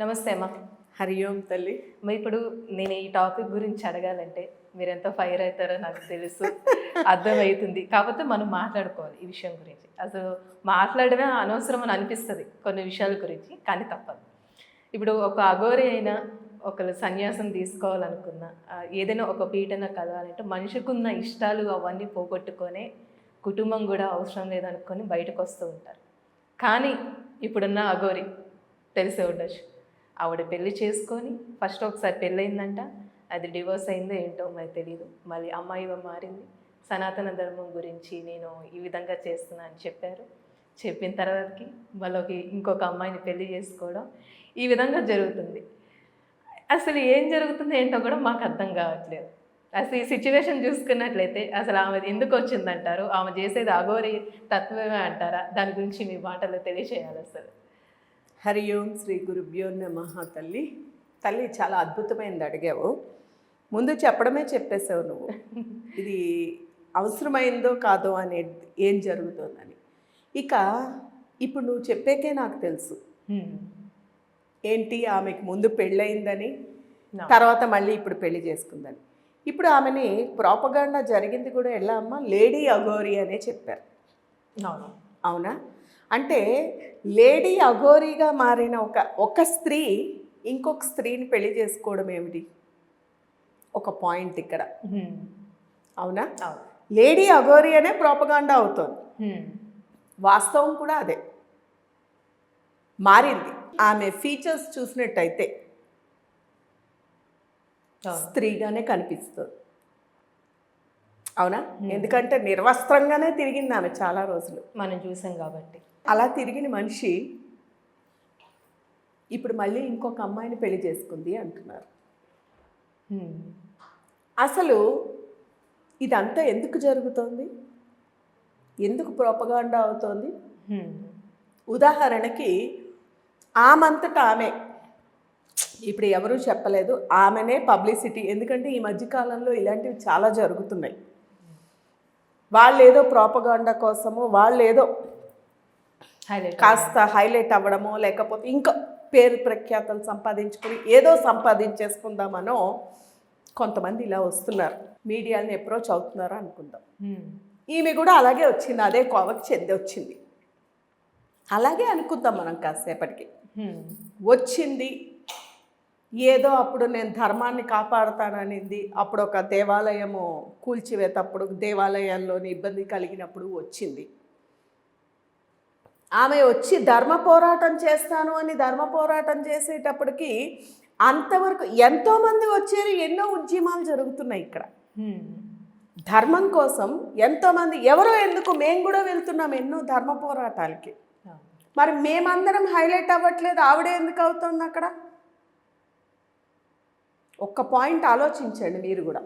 నమస్తే అమ్మ. హరి ఓం తల్లి. ఇప్పుడు నేను ఈ టాపిక్ గురించి అడగాలంటే మీరు ఎంత ఫైర్ అవుతారో నాకు తెలుసు, అర్థమవుతుంది. కాకపోతే మనం మాట్లాడుకోవాలి ఈ విషయం గురించి. అసలు మాట్లాడమే అనవసరం అని అనిపిస్తుంది కొన్ని విషయాల గురించి, కానీ తప్పదు. ఇప్పుడు ఒక అఘోరి అయినా ఒకరు సన్యాసం తీసుకోవాలనుకున్నా, ఏదైనా ఒక పీఠన కలవాలంటే మనిషికున్న ఇష్టాలు అవన్నీ పోగొట్టుకొనే కుటుంబం కూడా అవసరం లేదనుకొని బయటకు వస్తూ ఉంటారు. కానీ ఇప్పుడున్న అఘోరి తెలిసే ఉండొచ్చు, ఆవిడ పెళ్లి చేసుకొని ఫస్ట్ ఒకసారి పెళ్ళయిందంట, అది డివోర్స్ అయిందో ఏంటో మరి తెలియదు. మళ్ళీ అమ్మాయిగా మారింది, సనాతన ధర్మం గురించి నేను ఈ విధంగా చేస్తున్నా అని చెప్పారు. చెప్పిన తర్వాతకి వాళ్ళకి ఇంకొక అమ్మాయిని పెళ్లి చేసుకోవడం ఈ విధంగా జరుగుతుంది. అసలు ఏం జరుగుతుంది ఏంటో కూడా మాకు అర్థం కావట్లేదు. అసలు ఈ సిచ్యువేషన్ చూసుకున్నట్లయితే అసలు ఆమె ఎందుకు వచ్చిందంటారు, ఆమె చేసేది అఘోరి తత్వమే అంటారా? దాని గురించి మీ మాటల్లో తెలియచేయాలి అసలు. హరి ఓం శ్రీ గురుభ్యో నమః. తల్లి తల్లి చాలా అద్భుతమైనది అడిగావు. ముందు చెప్పడమే చెప్పేసావు నువ్వు, ఇది అవసరమైందో కాదో అనేది ఏం జరుగుతుందని. ఇక ఇప్పుడు నువ్వు చెప్పేకే నాకు తెలుసు ఏంటి, ఆమెకు ముందు పెళ్ళయిందని, తర్వాత మళ్ళీ ఇప్పుడు పెళ్లి చేసుకుందని. ఇప్పుడు ఆమెని ప్రోపగాండా జరిగింది కూడా ఎలా అమ్మా, లేడీ అఘోరి అనే చెప్పారు. అవునా? అంటే లేడీ అఘోరీగా మారిన ఒక స్త్రీ ఇంకొక స్త్రీని పెళ్లి చేసుకోవడం ఏమిటి ఒక పాయింట్ ఇక్కడ. అవునా? లేడీ అఘోరీ అనే ప్రోపగాండా అవుతుంది. వాస్తవం కూడా అదే మారింది. ఆమె ఫీచర్స్ చూసినట్టయితే స్త్రీగానే కనిపిస్తుంది. అవునా? ఎందుకంటే నిర్వస్త్రంగానే తిరిగింది ఆమె చాలా రోజులు, మనం చూసాం కాబట్టి. అలా తిరిగిన మనిషి ఇప్పుడు మళ్ళీ ఇంకొక అమ్మాయిని పెళ్లి చేసుకుంది అంటున్నారు. అసలు ఇదంతా ఎందుకు జరుగుతోంది, ఎందుకు ప్రోపగాండా అవుతోంది? ఉదాహరణకి ఆమంతటా ఆమె, ఇప్పుడు ఎవరూ చెప్పలేదు, ఆమెనే పబ్లిసిటీ. ఎందుకంటే ఈ మధ్యకాలంలో ఇలాంటివి చాలా జరుగుతున్నాయి. వాళ్ళు ఏదో ప్రోపగాండా కోసము, వాళ్ళు ఏదో కాస్త హైలైట్ అవ్వడమో, లేకపోతే ఇంకా పేరు ప్రఖ్యాతలు సంపాదించుకుని ఏదో సంపాదించేసుకుందామనో కొంతమంది ఇలా వస్తున్నారు, మీడియాని అప్రోచ్ అవుతున్నారు అనుకుందాం. ఈమె కూడా అలాగే వచ్చింది, అదే కోవకి చెంది వచ్చింది, అలాగే అనుకుందాం మనం కాసేపటికి. వచ్చింది ఏదో, అప్పుడు నేను ధర్మాన్ని కాపాడుతాననింది, అప్పుడు ఒక దేవాలయము కూల్చివేతప్పుడు దేవాలయాల్లోని ఇబ్బంది కలిగినప్పుడు వచ్చింది. ఆమె వచ్చి ధర్మ పోరాటం చేస్తాను అని ధర్మ పోరాటం చేసేటప్పటికి అంతవరకు ఎంతోమంది వచ్చారు, ఎన్నో ఉద్యమాలు జరుగుతున్నాయి ఇక్కడ ధర్మం కోసం. ఎంతోమంది, ఎవరో ఎందుకు, మేము కూడా వెళ్తున్నాం ఎన్నో ధర్మ పోరాటాలకి. మరి మేమందరం హైలైట్ అవ్వట్లేదు, ఆవిడే ఎందుకు అవుతుంది అక్కడ? ఒక్క పాయింట్ ఆలోచించండి మీరు కూడా.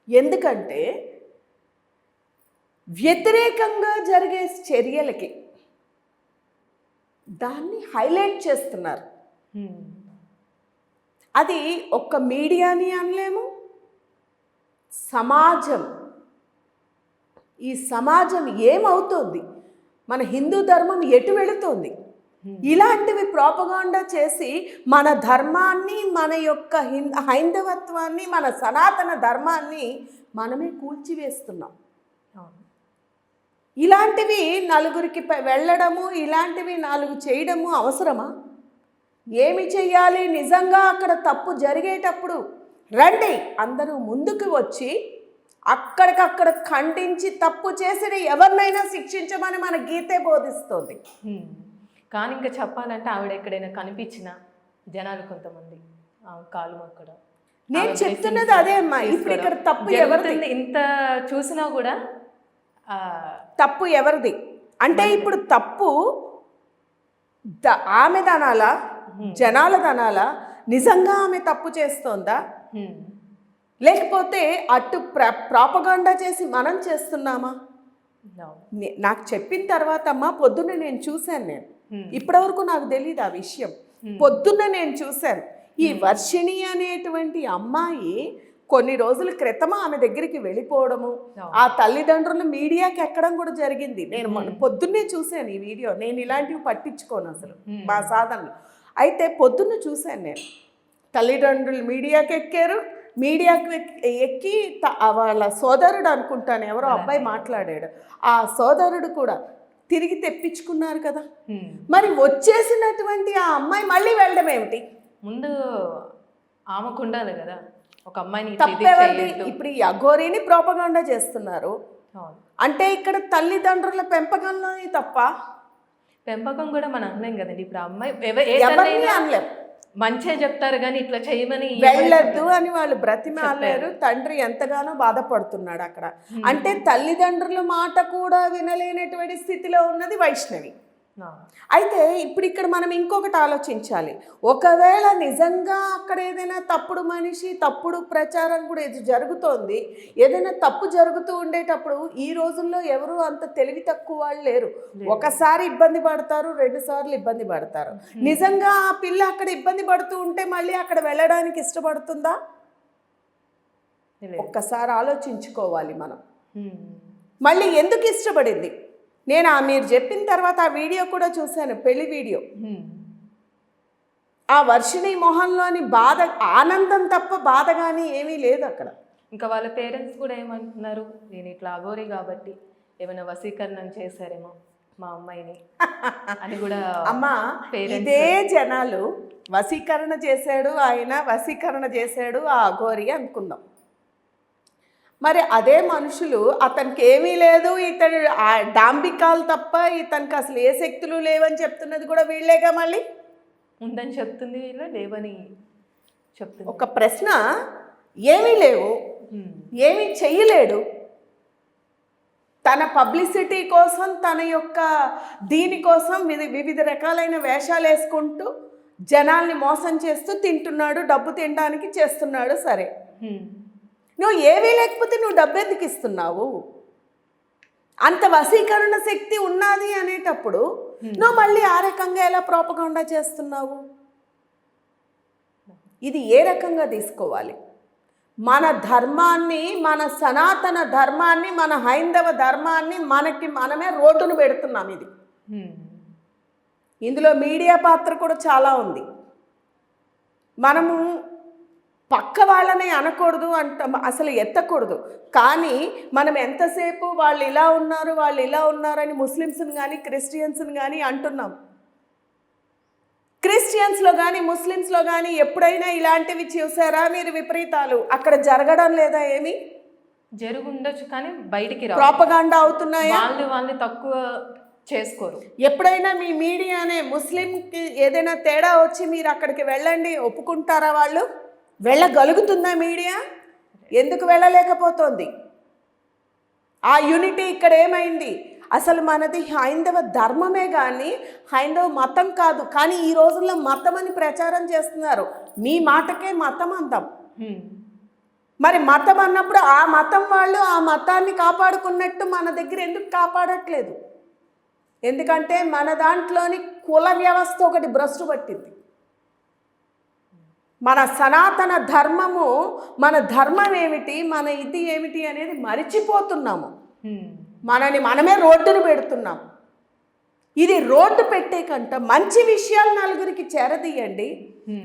ఎందుకంటే వ్యతిరేకంగా జరిగే చర్యలకి దాన్ని హైలైట్ చేస్తున్నారు. అది ఒక్క మీడియాని అనలేము, సమాజం. ఈ సమాజం ఏమవుతోంది, మన హిందూ ధర్మం ఎటు వెళుతోంది? ఇలాంటివి ప్రోపగాండా చేసి మన ధర్మాన్ని, మన యొక్క హైందవత్వాన్ని, మన సనాతన ధర్మాన్ని మనమే కూల్చివేస్తున్నాం. ఇలాంటివి నలుగురికి వెళ్ళడము, ఇలాంటివి 4 చేయడము అవసరమా? ఏమి చెయ్యాలి? నిజంగా అక్కడ తప్పు జరిగేటప్పుడు రండి, అందరూ ముందుకు వచ్చి అక్కడికక్కడ ఖండించి తప్పు చేసిన ఎవరినైనా శిక్షించమని మన గీతే బోధిస్తుంది. కానీ ఇంకా చెప్పాలంటే ఆవిడ ఎక్కడైనా కనిపించినా జనాలు కొంతమంది కాలు మొక్కడం. నేను చెప్తున్నది అదే అమ్మా. ఇప్పుడు ఇక్కడ తప్పు ఎవరిది? ఇంత చూసినా కూడా తప్పు ఎవరిది అంటే, ఇప్పుడు తప్పు ఆమె దనాలా, జనాల దనాలా? నిజంగా ఆమె తప్పు చేస్తోందా, లేకపోతే అటు ప్రాపగాండా చేసి మనం చేస్తున్నామా? నాకు చెప్పిన తర్వాత అమ్మా పొద్దున్న నేను చూశాను, నేను ఇప్పటివరకు నాకు తెలియదు ఆ విషయం. పొద్దున్న నేను చూశాను, ఈ వర్షిణి అనేటువంటి అమ్మాయి కొన్ని రోజుల క్రితం ఆమె దగ్గరికి వెళ్ళిపోవడము, ఆ తల్లిదండ్రులు మీడియాకి ఎక్కడం కూడా జరిగింది. నేను పొద్దున్నే చూశాను ఈ వీడియో. నేను ఇలాంటివి పట్టించుకోను అసలు మా సాధనలు. అయితే పొద్దున్న చూశాను నేను, తల్లిదండ్రులు మీడియాకి ఎక్కారు, మీడియాకి ఎక్కి వాళ్ళ సోదరుడు అనుకుంటాను ఎవరో అబ్బాయి మాట్లాడాడు, ఆ సోదరుడు కూడా తిరిగి తెప్పించుకున్నారు కదా. మరి వచ్చేసినటువంటి ఆ అమ్మాయి మళ్ళీ వెళ్ళడం ఏమిటి? ముందు ఆమెకు ఉండాలి కదా ఒక అమ్మాయిని తప్పెవరిది? ఇప్పుడు ఈ అఘోరీని ప్రోపగాండా చేస్తున్నారు అంటే ఇక్కడ తల్లిదండ్రుల పెంపకంలోనే తప్ప. పెంపకం కూడా మనం అనలేం కదండి. ఇప్పుడు అమ్మాయి ఎవరిని అనలేం, మంచిగా చెప్తారు కానీ ఇట్లా చేయమని వెళ్ళొద్దు అని వాళ్ళు బ్రతిమాలేరు. తండ్రి ఎంతగానో బాధపడుతున్నాడు అక్కడ. అంటే తల్లిదండ్రుల మాట కూడా వినలేనటువంటి స్థితిలో ఉన్నది వైష్ణవి. అయితే ఇప్పుడు ఇక్కడ మనం ఇంకొకటి ఆలోచించాలి. ఒకవేళ నిజంగా అక్కడ ఏదైనా తప్పుడు మనిషి, తప్పుడు ప్రచారం కూడా ఇది జరుగుతోంది, ఏదైనా తప్పు జరుగుతూ ఉండేటప్పుడు ఈ రోజుల్లో ఎవరు అంత తెలివి తక్కువ వాళ్ళు లేరు. ఒకసారి ఇబ్బంది పడతారు, 2 సార్లు ఇబ్బంది పడతారు. నిజంగా ఆ పిల్ల అక్కడ ఇబ్బంది పడుతూ ఉంటే మళ్ళీ అక్కడ వెళ్ళడానికి ఇష్టపడుతుందా? ఒక్కసారి ఆలోచించుకోవాలి మనం. మళ్ళీ ఎందుకు ఇష్టపడింది? నేను మీరు చెప్పిన తర్వాత ఆ వీడియో కూడా చూశాను, పెళ్లి వీడియో. ఆ వర్షిణి మొహంలోని బాధ, ఆనందం తప్ప బాధ కానీ ఏమీ లేదు అక్కడ. ఇంకా వాళ్ళ పేరెంట్స్ కూడా ఏమంటున్నారు, నేను ఇట్లా అఘోరి కాబట్టి ఏమైనా వశీకరణం చేశారేమో మా అమ్మాయిని అని కూడా. అమ్మా ఇదే జనాలు వశీకరణ చేశాడు ఆయన, వశీకరణ చేశాడు ఆ అఘోరి అనుకుందాం. మరి అదే మనుషులు అతనికి ఏమీ లేదు, ఇతను డాంబికాలు తప్ప ఇతనికి అసలు ఏ శక్తులు లేవని చెప్తున్నది కూడా వీళ్ళేగా. మళ్ళీ ఉందని చెప్తుంది, వీళ్ళు లేవని చెప్తుంది. ఒక ప్రశ్న, ఏమీ లేవు, ఏమీ చెయ్యలేడు, తన పబ్లిసిటీ కోసం, తన యొక్క దీనికోసం వివిధ రకాలైన వేషాలు వేసుకుంటూ జనాల్ని మోసం చేస్తూ తింటున్నాడు, డబ్బు తినడానికి చేస్తున్నాడు. సరే, నువ్వు ఏమీ లేకపోతే నువ్వు డబ్బు ఎందుకు ఇస్తున్నావు? అంత వశీకరణ శక్తి ఉన్నది అనేటప్పుడు నువ్వు మళ్ళీ ఆ రకంగా ఎలా ప్రోపగాండా చేస్తున్నావు? ఇది ఏ రకంగా తీసుకోవాలి? మన ధర్మాన్ని, మన సనాతన ధర్మాన్ని, మన హైందవ ధర్మాన్ని మనమే రోడ్డును పెడుతున్నాం. ఇది ఇందులో మీడియా పాత్ర కూడా చాలా ఉంది. మనము పక్క వాళ్ళని అనకూడదు, అసలు ఎత్తకూడదు. కానీ మనం ఎంతసేపు వాళ్ళు ఇలా ఉన్నారు, వాళ్ళు ఇలా ఉన్నారని ముస్లిమ్స్ని కానీ క్రిస్టియన్స్ని కానీ అంటున్నాం. క్రిస్టియన్స్లో కానీ ముస్లిమ్స్లో కానీ ఎప్పుడైనా ఇలాంటివి చూసారా మీరు? విపరీతాలు అక్కడ జరగడం లేదా? ఏమి జరుగుండొచ్చు కానీ బయటికి ప్రోపగాండా అవుతున్నాయా? వాళ్ళని తక్కువ చేసుకోరు. ఎప్పుడైనా మీ మీడియానే ముస్లింకి ఏదైనా తేడా వచ్చి మీరు అక్కడికి వెళ్ళండి, ఒప్పుకుంటారా? వాళ్ళు వెళ్ళగలుగుతుందా మీడియా? ఎందుకు వెళ్ళలేకపోతుంది? ఆ యూనిటీ ఇక్కడ ఏమైంది? అసలు మనది హైందవ ధర్మమే కానీ హైందవ మతం కాదు. కానీ ఈ రోజుల్లో మతం అని ప్రచారం చేస్తున్నారు. మీ మాటకే మతం అందాం. మరి మతం అన్నప్పుడు ఆ మతం వాళ్ళు ఆ మతాన్ని కాపాడుకున్నట్టు మన దగ్గర ఎందుకు కాపాడట్లేదు? ఎందుకంటే మన దాంట్లోని కుల వ్యవస్థ ఒకటి భ్రష్టు పట్టింది. మన సనాతన ధర్మము, మన ధర్మం ఏమిటి, మన ఇది ఏమిటి అనేది మరిచిపోతున్నాము. మనమే రోడ్డును పెడుతున్నాం. ఇది రోడ్డు పెట్టే కంట మంచి విషయాలు నలుగురికి చేరదీయండి.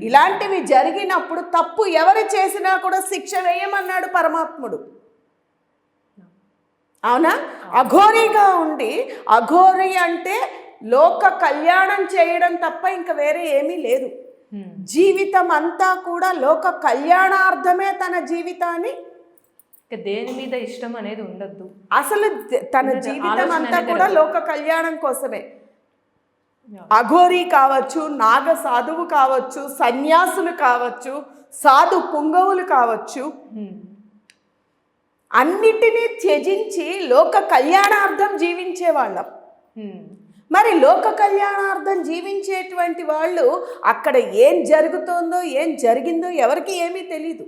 ఇలాంటివి జరిగినప్పుడు తప్పు ఎవరు చేసినా కూడా శిక్ష వేయమన్నాడు పరమాత్ముడు. అవునా? అఘోరీగా ఉండి, అఘోరి అంటే లోక కళ్యాణం చేయడం తప్ప ఇంకా వేరే ఏమీ లేదు. జీవితం అంతా కూడా లోక కళ్యాణార్థమే తన జీవితాన్ని, దేని మీద ఇష్టం అనేది ఉండద్దు. అసలు తన జీవితం అంతా కూడా లోక కళ్యాణం కోసమే. అఘోరీ కావచ్చు, నాగ సాధువు కావచ్చు, సన్యాసులు కావచ్చు, సాధు పుంగవులు కావచ్చు, అన్నిటినీ త్యజించి లోక కళ్యాణార్థం జీవించే వాళ్ళం. మరి లోక కళ్యాణార్థం జీవించేటువంటి వాళ్ళు అక్కడ ఏం జరుగుతోందో, ఏం జరిగిందో ఎవరికి ఏమీ తెలీదు.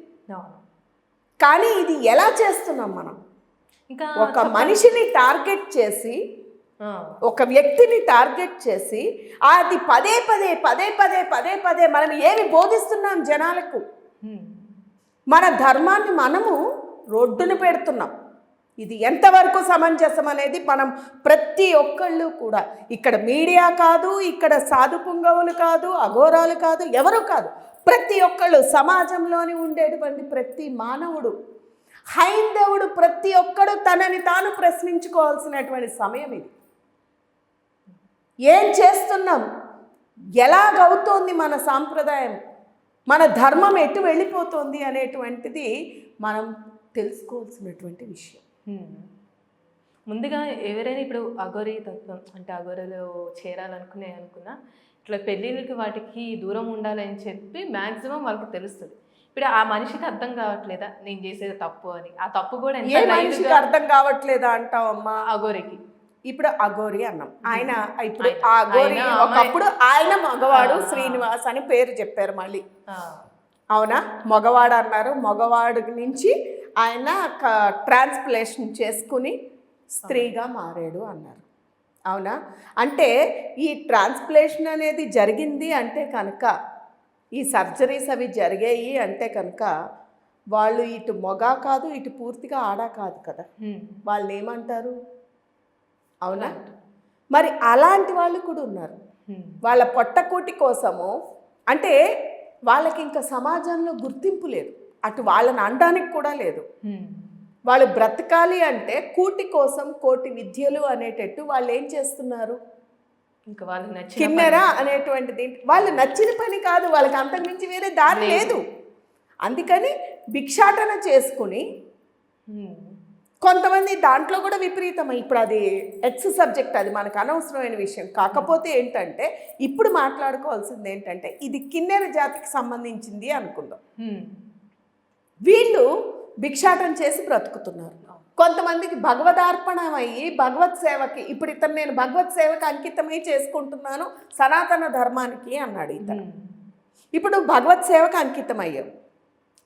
కానీ ఇది ఎలా చేస్తున్నాం మనం? ఇంకా ఒక మనిషిని టార్గెట్ చేసి, ఒక వ్యక్తిని టార్గెట్ చేసి అది పదే పదే మనం ఏమి బోధిస్తున్నాం జనాలకు? మన ధర్మాన్ని మనము రోడ్డును పెడుతున్నాం. ఇది ఎంతవరకు సమంజసం అనేది మనం ప్రతి ఒక్కళ్ళు కూడా, ఇక్కడ మీడియా కాదు, ఇక్కడ సాధు పుంగవులు కాదు, అఘోరాలు కాదు, ఎవరు కాదు, ప్రతి ఒక్కళ్ళు సమాజంలోని ఉండేటువంటి ప్రతి మానవుడు, హైందవుడు ప్రతి ఒక్కడు తనని తాను ప్రశ్నించుకోవాల్సినటువంటి సమయం ఇది. ఏం చేస్తున్నాం, ఎలాగవుతోంది మన సాంప్రదాయం, మన ధర్మం ఎటు వెళ్ళిపోతుంది అనేటువంటిది మనం తెలుసుకోవాల్సినటువంటి విషయం. ముందుగా ఎవరైనా ఇప్పుడు అఘోరీ తత్వం అంటే అఘోరలో చేరాలనుకున్నా ఇట్లా పెళ్ళిళ్ళకి వాటికి దూరం ఉండాలని చెప్పి మ్యాక్సిమం వాళ్ళకి తెలుస్తుంది. ఇప్పుడు ఆ మనిషికి అర్థం కావట్లేదా నేను చేసేది తప్పు అని? ఆ తప్పు కూడా ఏ మనిషికి అర్థం కావట్లేదా అంటావమ్మా? అఘోరికి ఇప్పుడు అఘోరి అన్నాం, ఆయన ఇప్పుడు ఆ అఘోరి ఒకప్పుడు ఆయన మగవాడు శ్రీనివాస్ అని పేరు చెప్పారు మళ్ళీ, అవునా? మగవాడు అన్నారు, మగవాడు నుంచి ఆయన ట్రాన్స్ప్లేషన్ చేసుకుని స్త్రీగా మారాడు అన్నారు, అవునా? అంటే ఈ ట్రాన్స్ప్లేషన్ అనేది జరిగింది అంటే కనుక, ఈ సర్జరీస్ అవి జరిగాయి అంటే కనుక వాళ్ళు ఇటు మొగ కాదు, ఇటు పూర్తిగా ఆడ కాదు కదా, వాళ్ళు ఏమంటారు, అవునా? మరి అలాంటి వాళ్ళు కూడా ఉన్నారు. వాళ్ళ పొట్టకూటి కోసము, అంటే వాళ్ళకి ఇంకా సమాజంలో గుర్తింపు లేదు, అటు వాళ్ళని అనడానికి కూడా లేదు. వాళ్ళు బ్రతకాలి అంటే కూటి కోసం కోటి విద్యలు అనేటట్టు వాళ్ళు ఏం చేస్తున్నారు, ఇంకా వాళ్ళు నచ్చిన కిన్నెర అనేటువంటిది వాళ్ళు నచ్చిన పని కాదు, వాళ్ళకి అంతకుమించి వేరే దారి లేదు. అందుకని భిక్షాటన చేసుకుని కొంతమంది దాంట్లో కూడా విపరీతమై, ఇప్పుడు అది ఎక్స్ సబ్జెక్ట్, అది మనకు అనవసరమైన విషయం. కాకపోతే ఏంటంటే ఇప్పుడు మాట్లాడుకోవాల్సింది ఏంటంటే ఇది కిన్నెర జాతికి సంబంధించింది అనుకుందాం. వీళ్ళు భిక్షాటన చేసి బ్రతుకుతున్నారు. కొంతమందికి భగవదార్పణమయ్యి భగవత్ సేవకి, ఇప్పుడు ఇతను నేను భగవత్ సేవకి అంకితమై చేసుకుంటున్నాను సనాతన ధర్మానికి అన్నాడు ఇతను. ఇప్పుడు భగవత్ సేవకు అంకితమయ్యావు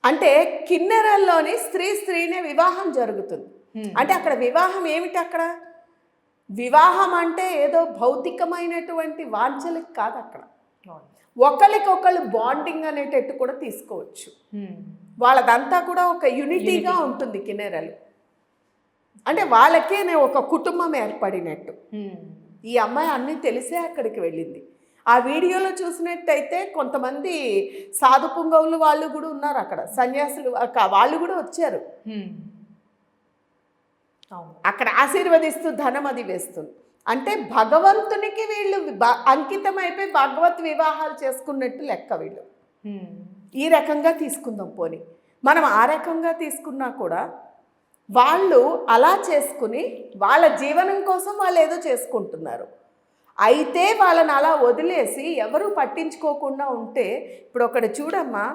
అంటే కిన్నెరల్లోని స్త్రీనే వివాహం జరుగుతుంది. అంటే అక్కడ వివాహం ఏమిటి, అక్కడ వివాహం అంటే ఏదో భౌతికమైనటువంటి వాంఛలకి కాదు, అక్కడ ఒకరికొకళ్ళు బాండింగ్ అనేటట్టు కూడా తీసుకోవచ్చు. వాళ్ళదంతా కూడా ఒక యూనిటీగా ఉంటుంది కిన్నెరలు అంటే, వాళ్ళకే ఒక కుటుంబం ఏర్పడినట్టు. ఈ అమ్మాయి అన్నీ తెలిసే అక్కడికి వెళ్ళింది. ఆ వీడియోలో చూసినట్టయితే కొంతమంది సాధు పుంగవులు వాళ్ళు కూడా ఉన్నారు అక్కడ, సన్యాసులు వాళ్ళు కూడా వచ్చారు. అక్కడ ఆశీర్వదిస్తూ ధనం అది వేస్తుంది. అంటే భగవంతునికి వీళ్ళు అంకితం అయిపోయి భగవత్ వివాహాలు చేసుకున్నట్టు లెక్క వీళ్ళు. ఈ రకంగా తీసుకుందాం పోని, మనం ఆ రకంగా తీసుకున్నా కూడా వాళ్ళు అలా చేసుకుని వాళ్ళ జీవనం కోసం వాళ్ళు ఏదో చేసుకుంటున్నారు. అయితే వాళ్ళని అలా వదిలేసి ఎవరు పట్టించుకోకుండా ఉంటే, ఇప్పుడు ఒకటి చూడమ్మా,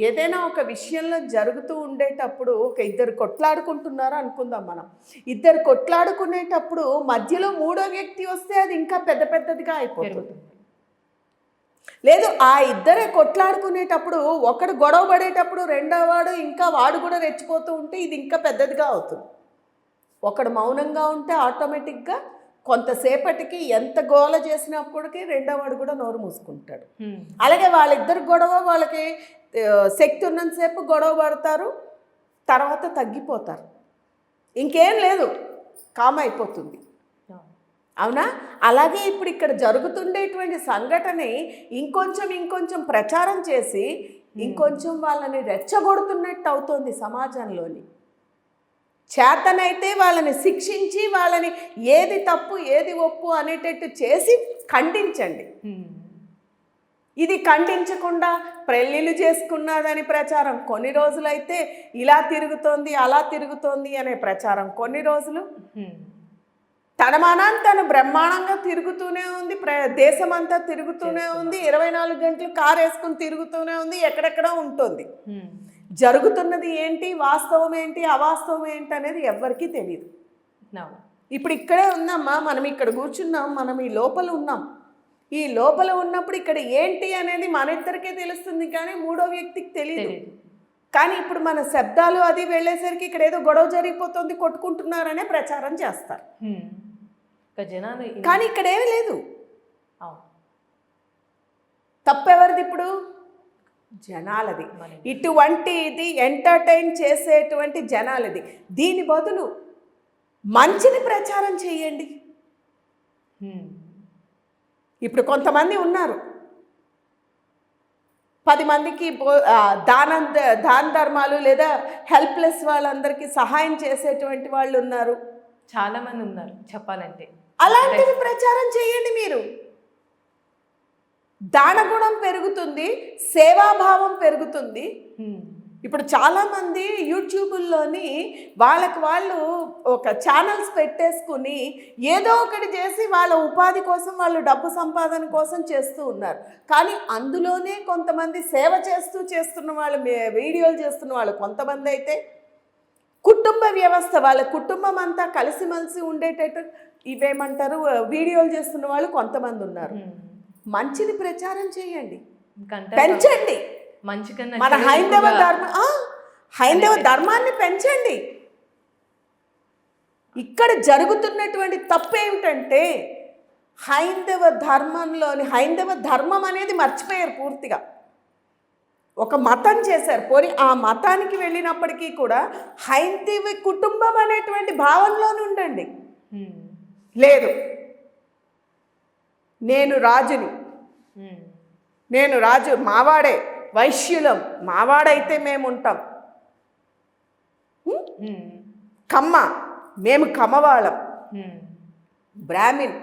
ఏదైనా ఒక విషయంలో జరుగుతూ ఉండేటప్పుడు ఒక ఇద్దరు కొట్లాడుకుంటున్నారు అనుకుందాం మనం, ఇద్దరు కొట్లాడుకునేటప్పుడు మధ్యలో మూడో వ్యక్తి వస్తే అది ఇంకా పెద్దదిగా అయిపోతుంది. లేదు, ఆ ఇద్దరే కొట్లాడుకునేటప్పుడు ఒకడు గొడవ పడేటప్పుడు రెండో వాడు ఇంకా వాడు కూడా రెచ్చిపోతూ ఉంటే ఇది ఇంకా పెద్దదిగా అవుతుంది. ఒకడు మౌనంగా ఉంటే ఆటోమేటిక్గా కొంతసేపటికి ఎంత గోల చేసినప్పటికీ రెండో వాడు కూడా నోరు మూసుకుంటాడు. అలాగే వాళ్ళిద్దరు గొడవ, వాళ్ళకి శక్తి ఉన్నంతసేపు గొడవ పడతారు, తర్వాత తగ్గిపోతారు, ఇంకేం లేదు, కామ్ అయిపోతుంది, అవునా? అలాగే ఇప్పుడు ఇక్కడ జరుగుతుండేటువంటి సంఘటనే ఇంకొంచెం ప్రచారం చేసి ఇంకొంచెం వాళ్ళని రెచ్చగొడుతున్నట్టు అవుతుంది సమాజంలోని. చేతనైతే వాళ్ళని శిక్షించి వాళ్ళని ఏది తప్పు ఏది ఒప్పు అనేటట్టు చేసి ఖండించండి. ఇది ఖండించకుండా పెళ్ళిళ్ళు చేసుకున్నదని ప్రచారం కొన్ని రోజులైతే, ఇలా తిరుగుతోంది అలా తిరుగుతోంది అనే ప్రచారం కొన్ని రోజులు, తన మనాన్ని తను బ్రహ్మాండంగా తిరుగుతూనే ఉంది, దేశమంతా తిరుగుతూనే ఉంది, 24 గంటలు కారు వేసుకుని తిరుగుతూనే ఉంది, ఎక్కడెక్కడ ఉంటుంది. జరుగుతున్నది ఏంటి, వాస్తవం ఏంటి, అవాస్తవం ఏంటి అనేది ఎవ్వరికీ తెలియదు. ఇప్పుడు ఇక్కడే ఉందమ్మా, మనం ఇక్కడ కూర్చున్నాం, మనం ఈ లోపల ఉన్నాం. ఈ లోపల ఉన్నప్పుడు ఇక్కడ ఏంటి అనేది మన ఇద్దరికే తెలుస్తుంది, కానీ మూడో వ్యక్తికి తెలియదు. కానీ ఇప్పుడు మన శబ్దాలు అది వెళ్ళేసరికి ఇక్కడ ఏదో గొడవ జరిగిపోతుంది, కొట్టుకుంటున్నారనే ప్రచారం చేస్తారు. కానీ ఇక్కడ ఏమీ లేదు. తప్పెవరిది ఇప్పుడు? జనాలది. ఇటువంటి ఇది ఎంటర్టైన్ చేసేటువంటి జనాలది. దీని బదులు మంచిని ప్రచారం చేయండి. ఇప్పుడు కొంతమంది ఉన్నారు 10 మందికి దాన ధర్మాలు లేదా హెల్ప్లెస్ వాళ్ళందరికీ సహాయం చేసేటువంటి వాళ్ళు ఉన్నారు. చాలా మంది ఉన్నారు చెప్పాలంటే. అలాంటివి ప్రచారం చేయండి. మీరు దానగుణం పెరుగుతుంది, సేవాభావం పెరుగుతుంది. ఇప్పుడు చాలామంది యూట్యూబుల్లోని వాళ్ళకి వాళ్ళు ఒక ఛానల్స్ పెట్టేసుకుని ఏదో ఒకటి చేసి వాళ్ళ ఉపాధి కోసం, వాళ్ళు డబ్బు సంపాదన కోసం చేస్తూ ఉన్నారు. కానీ అందులోనే కొంతమంది సేవ చేస్తున్న వాళ్ళు, వీడియోలు చేస్తున్న వాళ్ళు కొంతమంది అయితే కుటుంబ వ్యవస్థ, వాళ్ళ కుటుంబం అంతా కలిసిమెలిసి ఉండేటట్టు ఇవేమంటారు వీడియోలు చేస్తున్న వాళ్ళు కొంతమంది ఉన్నారు. మంచిని ప్రచారం చేయండి, పెంచండి. మన హైందవ ధర్మాన్ని పెంచండి. ఇక్కడ జరుగుతున్నటువంటి తప్పు ఏమిటంటే హైందవ ధర్మం అనేది మర్చిపోయారు పూర్తిగా. ఒక మతం చేశారు. పోనీ ఆ మతానికి వెళ్ళినప్పటికీ కూడా హైందవ కుటుంబం అనేటువంటి భావనలోనే ఉండండి. లేదు, నేను రాజు, మావాడే, వైశ్యులం, మావాడైతే మేము ఉంటాం. కమ్మ, మేము కమ్మవాళ్ళం. బ్రాహ్మిన్,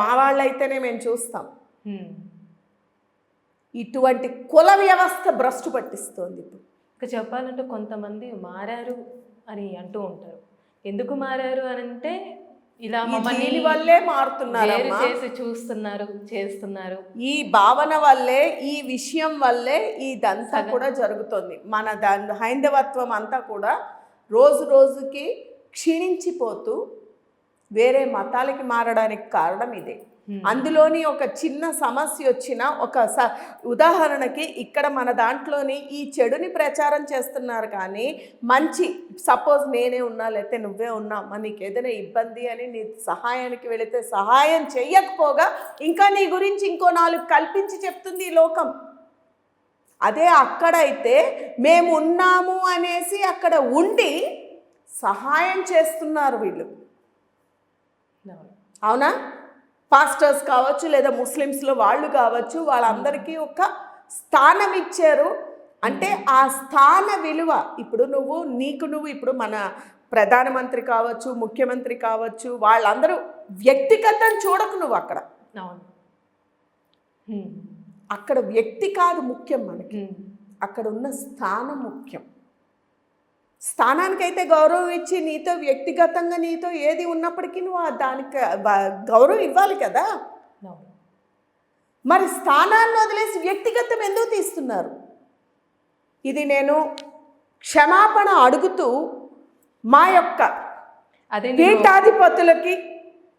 మావాళ్ళైతేనే మేము చూస్తాం. ఇటువంటి కుల వ్యవస్థ భ్రష్టు పట్టిస్తోంది. ఇప్పుడు ఇక చెప్పాలంటే కొంతమంది మారారు అని అంటూ ఉంటారు. ఎందుకు మారారు అని అంటే ఇలా మమ్మల్ని వల్లే మారుతున్నారు, చేస్తున్నారు. ఈ భావన వల్లే, ఈ విషయం వల్లే ఇదంతా కూడా జరుగుతుంది. మన హైందవత్వం అంతా కూడా రోజు రోజుకి క్షీణించిపోతూ వేరే మతాలకి మారడానికి కారణం ఇదే. అందులోని ఒక చిన్న సమస్య వచ్చిన ఉదాహరణకి ఇక్కడ మన దాంట్లోని ఈ చెడుని ప్రచారం చేస్తున్నారు. కానీ మంచి, సపోజ్ నేనే ఉన్నా లేకపోతే నువ్వే ఉన్నా, నీకు ఏదైనా ఇబ్బంది అని నీ సహాయానికి వెళితే సహాయం చెయ్యకపోగా ఇంకా నీ గురించి ఇంకో 4 కల్పించి చెప్తుంది ఈ లోకం. అదే అక్కడైతే మేము ఉన్నాము అనేసి అక్కడ ఉండి సహాయం చేస్తున్నారు వీళ్ళు. అవునా? పాస్టర్స్ కావచ్చు లేదా ముస్లిమ్స్లో వాళ్ళు కావచ్చు, వాళ్ళందరికీ ఒక స్థానం ఇచ్చారు. అంటే ఆ స్థాన విలువ ఇప్పుడు నువ్వు ఇప్పుడు మన ప్రధానమంత్రి కావచ్చు, ముఖ్యమంత్రి కావచ్చు, వాళ్ళందరూ వ్యక్తిగతం చూడకు. నువ్వు అక్కడ వ్యక్తి కాదు ముఖ్యం, మనకి అక్కడ ఉన్న స్థానం ముఖ్యం. స్థానానికైతే గౌరవం ఇచ్చి నీతో వ్యక్తిగతంగా నీతో ఏది ఉన్నప్పటికీ నువ్వు దానికి గౌరవం ఇవ్వాలి కదా. మరి స్థానాన్ని వదిలేసి వ్యక్తిగతం ఎందుకు తీస్తున్నారు? ఇది నేను క్షమాపణ అడుగుతూ మా యొక్క పీఠాధిపతులకి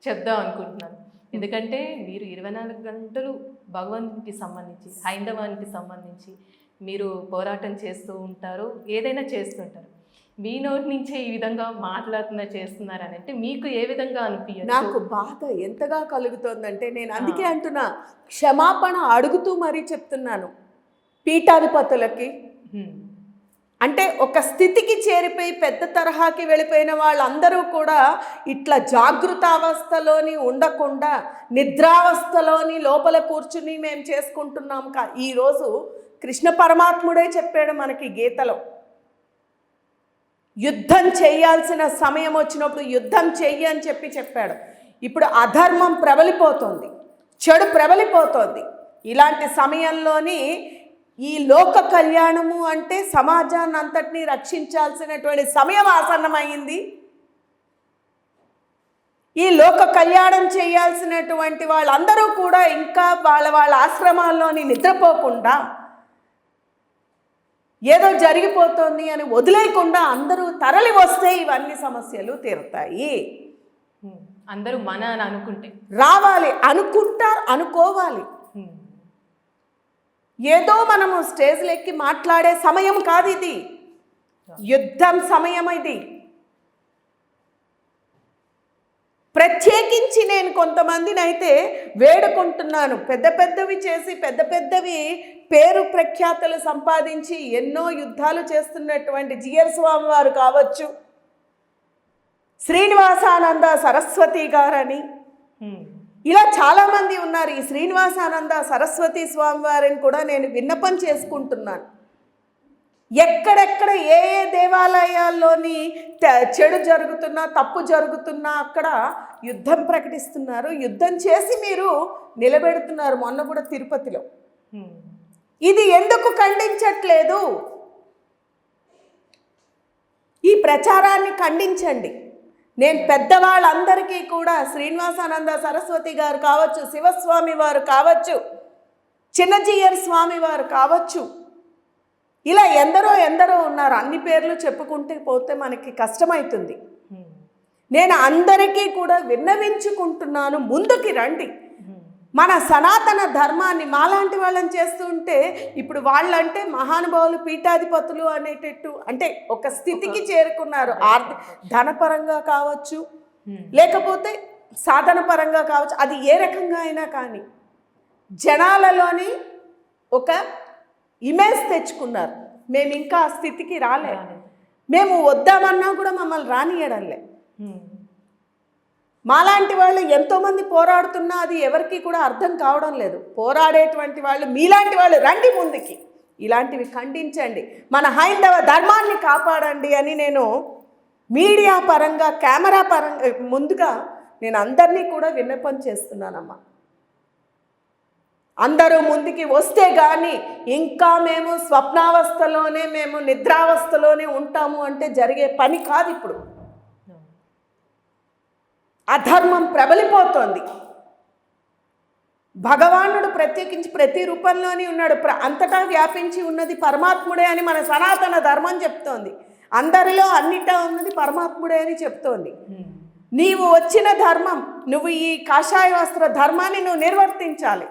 చెప్దాం అనుకుంటున్నాను. ఎందుకంటే మీరు 24 గంటలు భగవంతునికి సంబంధించి, హైందవానికి సంబంధించి మీరు పోరాటం చేస్తూ ఉంటారు, ఏదైనా చేస్తుంటారు. మీ నోటి నుంచే ఈ విధంగా చేస్తున్నారని అంటే మీకు ఏ విధంగా అనిపించదు? నాకు బాధ ఎంతగా కలుగుతోందంటే నేను అందుకే అంటున్నా, క్షమాపణ అడుగుతూ మరీ చెప్తున్నాను పీఠాధిపతులకి. అంటే ఒక స్థితికి చేరిపోయి పెద్ద తరహాకి వెళ్ళిపోయిన వాళ్ళందరూ కూడా ఇట్లా జాగృతావస్థలోని ఉండకుండా నిద్రావస్థలోని లోపల కూర్చుని మేము చేసుకుంటున్నాం. ఈరోజు కృష్ణ పరమాత్ముడే చెప్పాడు మనకి గీతలో, యుద్ధం చేయాల్సిన సమయం వచ్చినప్పుడు యుద్ధం చెయ్యి అని చెప్పాడు. ఇప్పుడు అధర్మం ప్రబలిపోతుంది, చెడు ప్రబలిపోతుంది. ఇలాంటి సమయంలోని ఈ లోక కళ్యాణము అంటే సమాజాన్ని అంతటినీ రక్షించాల్సినటువంటి సమయం ఆసన్నమైంది. ఈ లోక కళ్యాణం చేయాల్సినటువంటి వాళ్ళందరూ కూడా ఇంకా వాళ్ళ ఆశ్రమాల్లోని నిద్రపోకుండా ఏదో జరిగిపోతుంది అని వదిలేయకుండా అందరూ తరలి వస్తే ఇవన్నీ సమస్యలు తీరుతాయి. అందరూ మన అని అనుకుంటే రావాలి, అనుకోవాలి. ఏదో మనము స్టేజ్లు ఎక్కి మాట్లాడే సమయం కాదు ఇది, యుద్ధం సమయం ఇది. ప్రత్యేకించి నేను కొంతమందిని అయితే వేడుకుంటున్నాను, పెద్దవి చేసి పెద్దవి పేరు ప్రఖ్యాతలు సంపాదించి ఎన్నో యుద్ధాలు చేస్తున్నటువంటి జిఆర్ స్వామి వారు కావచ్చు, శ్రీనివాసానంద సరస్వతి గారని, ఇలా చాలామంది ఉన్నారు. ఈ శ్రీనివాసానంద సరస్వతి స్వామి వారిని కూడా నేను విన్నపం చేసుకుంటున్నాను. ఎక్కడెక్కడ ఏ ఏ దేవాలయాల్లోని చెడు జరుగుతున్నా, తప్పు జరుగుతున్నా అక్కడ యుద్ధం ప్రకటిస్తున్నారు, యుద్ధం చేసి మీరు నిలబెడుతున్నారు. మొన్న కూడా తిరుపతిలో. ఇది ఎందుకు ఖండించట్లేదు? ఈ ప్రచారాన్ని ఖండించండి. నేను పెద్దవాళ్ళందరికీ కూడా శ్రీనివాసానంద సరస్వతి గారు కావచ్చు, శివస్వామి వారు కావచ్చు, చిన్నజీయర్ స్వామి వారు కావచ్చు, ఇలా ఎందరో ఉన్నారు. అన్ని పేర్లు చెప్పుకుంటే పోతే మనకి కష్టమవుతుంది. నేను అందరికీ కూడా విన్నవించుకుంటున్నాను, ముందుకి రండి. మన సనాతన ధర్మాన్ని మాలాంటి వాళ్ళని చేస్తుంటే ఇప్పుడు వాళ్ళంటే మహానుభావులు, పీఠాధిపతులు అనేటట్టు అంటే ఒక స్థితికి చేరుకున్నారు. ధనపరంగా కావచ్చు, లేకపోతే సాధన పరంగా కావచ్చు, అది ఏ రకంగా అయినా కానీ జనాలలోని ఒక ఇమేజ్ తెచ్చుకున్నారు. మేము ఇంకా ఆ స్థితికి రాలే. మేము వద్దామన్నా కూడా మమ్మల్ని రానియడంలే. మాలాంటి వాళ్ళు ఎంతోమంది పోరాడుతున్నా అది ఎవరికి కూడా అర్థం కావడం లేదు. పోరాడేటువంటి వాళ్ళు మీలాంటి వాళ్ళు రండి ముందుకి, ఇలాంటివి ఖండించండి, మన హైందవ ధర్మాన్ని కాపాడండి అని నేను మీడియా పరంగా, కెమెరా పరంగా ముందుగా నేను అందరినీ కూడా విన్నపం చేస్తున్నానమ్మా. అందరూ ముందుకి వస్తే కానీ ఇంకా మేము స్వప్నావస్థలోనే, మేము నిద్రావస్థలోనే ఉంటాము అంటే జరిగే పని కాదు. ఇప్పుడు అధర్మం ప్రబలిపోతోంది. భగవానుడు ప్రత్యేకించి ప్రతి రూపంలోనే ఉన్నాడు. అంతటా వ్యాపించి ఉన్నది పరమాత్ముడే అని మన సనాతన ధర్మం చెప్తోంది. అందరిలో అన్నిటా ఉన్నది పరమాత్ముడే అని చెప్తోంది. నీవు వచ్చిన ధర్మం, నువ్వు ఈ కాషాయ వస్త్ర ధర్మాన్ని నువ్వు నిర్వర్తించాలి.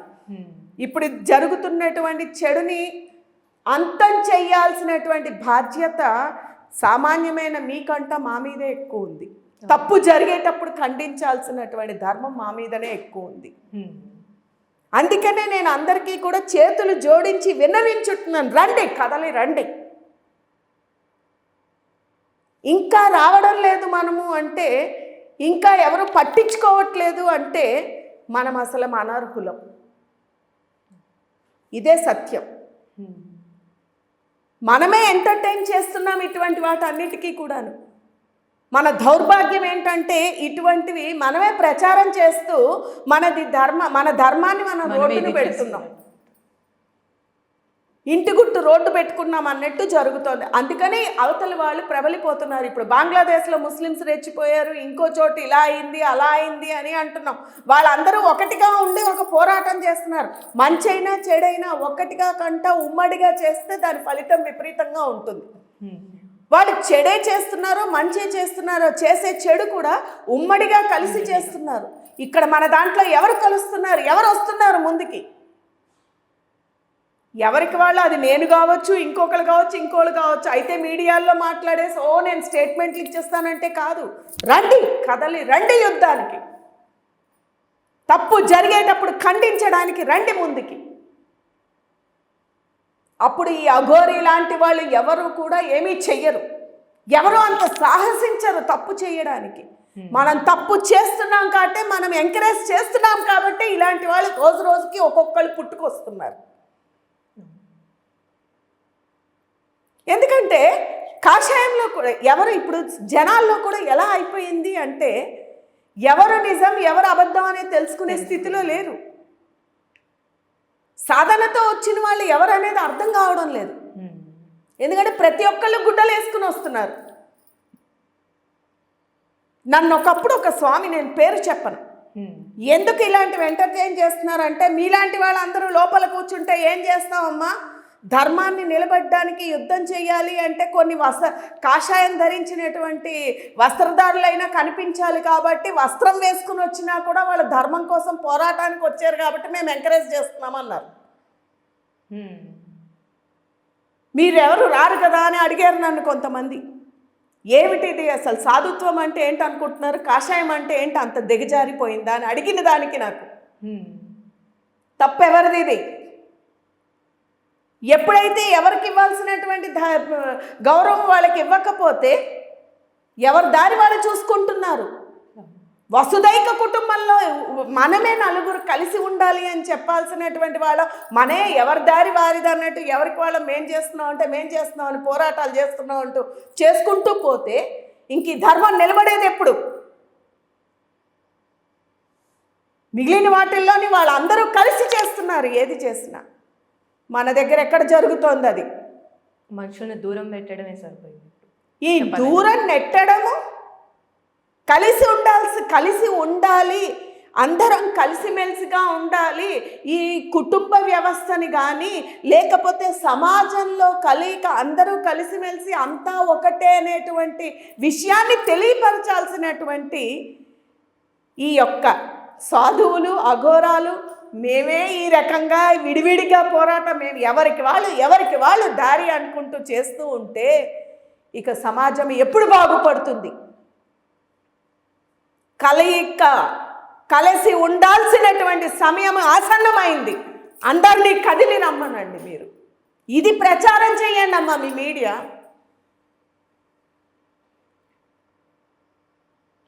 ఇప్పుడు జరుగుతున్నటువంటి చెడుని అంతం చేయాల్సినటువంటి బాధ్యత సామాన్యమైన మీకంట మా మీదే ఎక్కువ ఉంది. తప్పు జరిగేటప్పుడు ఖండించాల్సినటువంటి ధర్మం మా మీదనే ఎక్కువ ఉంది. అందుకనే నేను అందరికీ కూడా చేతులు జోడించి విన్నవించుతున్నాను, రండి, కదలి రండి. ఇంకా రావడం లేదు మనము అంటే, ఇంకా ఎవరు పట్టించుకోవట్లేదు అంటే మనం అసలు అనర్హులం. ఇదే సత్యం. మనమే ఎంటర్టైన్ చేస్తున్నాం ఇటువంటి వాటన్నిటికీ కూడాను. మన దౌర్భాగ్యం ఏంటంటే ఇటువంటివి మనమే ప్రచారం చేస్తూ మన ధర్మాన్ని మనం రోడ్డును పెడుతున్నాం. ఇంటి గుట్టు రోడ్డు పెట్టుకున్నాం అన్నట్టు జరుగుతోంది. అందుకని అవతల వాళ్ళు ప్రబలిపోతున్నారు. ఇప్పుడు బంగ్లాదేశ్లో ముస్లిమ్స్ రెచ్చిపోయారు, ఇంకో చోటు ఇలా అయింది, అలా అయింది అని అంటున్నాం. వాళ్ళందరూ ఒకటిగా ఉండి ఒక పోరాటం చేస్తున్నారు. మంచైనా చెడైనా ఒక్కటిగా కంట ఉమ్మడిగా చేస్తే దాని ఫలితం విపరీతంగా ఉంటుంది. వాళ్ళు చెడే చేస్తున్నారో మంచి చేస్తున్నారో, చేసే చెడు కూడా ఉమ్మడిగా కలిసి చేస్తున్నారు. ఇక్కడ మన దాంట్లో ఎవరు కలుస్తున్నారు, ఎవరు వస్తున్నారు ముందుకి? ఎవరికి వాళ్ళు, అది నేను కావచ్చు, ఇంకొకరు కావచ్చు, ఇంకోళ్ళు కావచ్చు. అయితే మీడియాల్లో మాట్లాడేసి నేను స్టేట్మెంట్లు ఇచ్చేస్తానంటే కాదు. రండి, కదలి రండి యుద్ధానికి. తప్పు జరిగేటప్పుడు ఖండించడానికి రండి ముందుకి. అప్పుడు ఈ అఘోరి లాంటి వాళ్ళు ఎవరు కూడా ఏమీ చెయ్యరు. ఎవరు అంత సాహసించరు తప్పు చేయడానికి. మనం తప్పు చేస్తున్నాం కాబట్టి, మనం ఎంకరేజ్ చేస్తున్నాం కాబట్టి ఇలాంటి వాళ్ళు రోజు రోజుకి ఒక్కొక్కళ్ళు పుట్టుకొస్తున్నారు. ఎందుకంటే కాషాయంలో కూడా ఎవరు ఇప్పుడు జనాల్లో కూడా ఎలా అయిపోయింది అంటే ఎవరు నిజం ఎవరు అబద్ధం అనేది తెలుసుకునే స్థితిలో లేరు. సాధనతో వచ్చిన వాళ్ళు ఎవరు అనేది అర్థం కావడం లేదు. ఎందుకంటే ప్రతి ఒక్కళ్ళు గుడ్డలు వేసుకుని వస్తున్నారు. నన్ను ఒకప్పుడు ఒక స్వామి, నేను పేరు చెప్పను, ఎందుకు ఇలాంటివి ఎంటర్టైన్ చేస్తున్నారంటే, మీలాంటి వాళ్ళందరూ లోపల కూర్చుంటే ఏం చేస్తామమ్మా, ధర్మాన్ని నిలబెట్టడానికి యుద్ధం చేయాలి అంటే కొన్ని కాషాయం ధరించినటువంటి వస్త్రధారులైనా కనిపించాలి కాబట్టి వస్త్రం వేసుకుని వచ్చినా కూడా వాళ్ళ ధర్మం కోసం పోరాటానికి వచ్చారు కాబట్టి మేము ఎంకరేజ్ చేస్తున్నామన్నారు. మీరెవరు రారు కదా అని అడిగారు నన్ను కొంతమంది. ఏమిటిది అసలు, సాధుత్వం అంటే ఏంటి అనుకుంటున్నారు, కాషాయం అంటే ఏంటి అంత దిగజారిపోయిందా అని అడిగిన దానికి నాకు తప్పెవరిది? ఇది ఎప్పుడైతే ఎవరికి ఇవ్వాల్సినటువంటి గౌరవం వాళ్ళకి ఇవ్వకపోతే ఎవరి దారి వాళ్ళు చూసుకుంటున్నారు. వసుదైక కుటుంబంలో మనమే నలుగురు కలిసి ఉండాలి అని చెప్పాల్సినటువంటి వాళ్ళు మనే ఎవరి దారి వారిది అన్నట్టు ఎవరికి వాళ్ళు మేం చేస్తున్నాం అంటే మేం చేస్తున్నాం అని పోరాటాలు చేస్తున్నాం అంటూ చేసుకుంటూ పోతే ఇంక ఈ ధర్మం నిలబడేది ఎప్పుడు? మిగిలిన వాటిల్లోని వాళ్ళందరూ కలిసి చేస్తున్నారు. ఏది చేసినా మన దగ్గర ఎక్కడ జరుగుతోంది అది? మనుషుల్ని దూరం పెట్టడమే సరిపోయింది. ఈ దూరం నెట్టడము, కలిసి ఉండాలి, అందరం కలిసిమెలిసిగా ఉండాలి, ఈ కుటుంబ వ్యవస్థని కానీ లేకపోతే సమాజంలో కలయిక అందరూ కలిసిమెలిసి అంతా ఒకటే అనేటువంటి విషయాన్ని తెలియపరచాల్సినటువంటి ఈ యొక్క సాధువులు అఘోరాలు మేమే ఈ రకంగా విడివిడిగా పోరాటం మేము ఎవరికి వాళ్ళు దారి అనుకుంటూ చేస్తూ ఉంటే ఇక సమాజం ఎప్పుడు బాగుపడుతుంది? కలయిక కలిసి ఉండాల్సినటువంటి సమయం ఆసన్నమైంది. అందరినీ కదిలి రమ్మనండి. మీరు ఇది ప్రచారం చేయండి అమ్మా. మీ మీడియా